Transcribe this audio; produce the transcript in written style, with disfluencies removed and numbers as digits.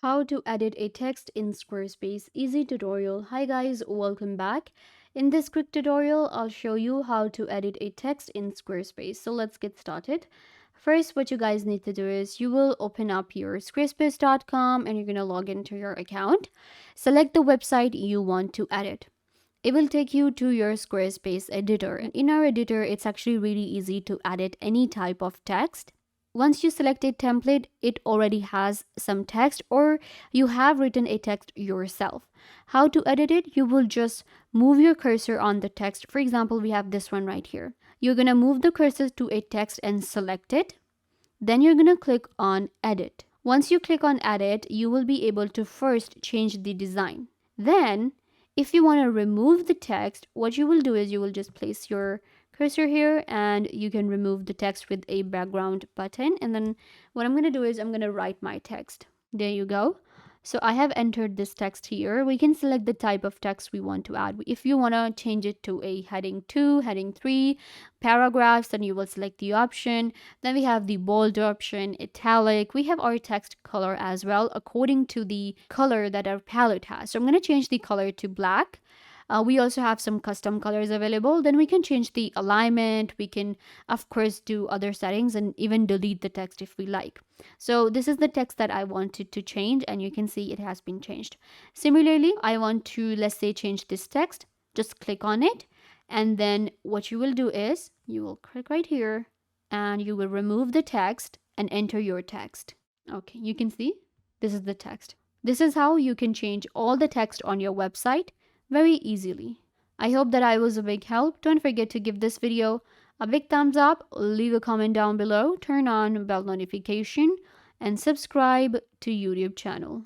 How to edit a text in Squarespace easy tutorial. Hi guys, welcome back. In this quick tutorial, I'll show you how to edit a text in Squarespace. So let's get started. First, what you guys need to do is you will open up your squarespace.com and you're going to log into your account. Select the website you want to edit. It will take you to your Squarespace editor. And in our editor, it's actually really easy to edit any type of text. Once you select a template, it already has some text or you have written a text yourself. How to edit it? You will just move your cursor on the text. For example, we have this one right here. You're going to move the cursor to a text and select it. Then you're going to click on edit. Once you click on edit, you will be able to first change the design. Then, if you want to remove the text, what you will do is you will just place your cursor here and you can remove the text with a background button. And then what I'm going to do is I'm going to write my text. There you go. So I have entered this text here. We can select the type of text we want to add. If you want to change it to a heading 2, heading 3, paragraphs, then you will select the option. Then we have the bold option, italic. We have our text color as well according to the color that our palette has. So I'm going to change the color to black. We also have some custom colors available. Then we can change the alignment. We can, of course, do other settings and even delete the text if we like. So this is the text that I wanted to change, and you can see it has been changed. Similarly, I want to, let's say, change this text. Just click on it. And then what you will do is you will click right here and you will remove the text and enter your text. Okay, you can see this is the text. This is how you can change all the text on your website very easily. I hope that I was a big help. Don't forget to give this video a big thumbs up, leave a comment down below, turn on bell notification, and subscribe to YouTube channel.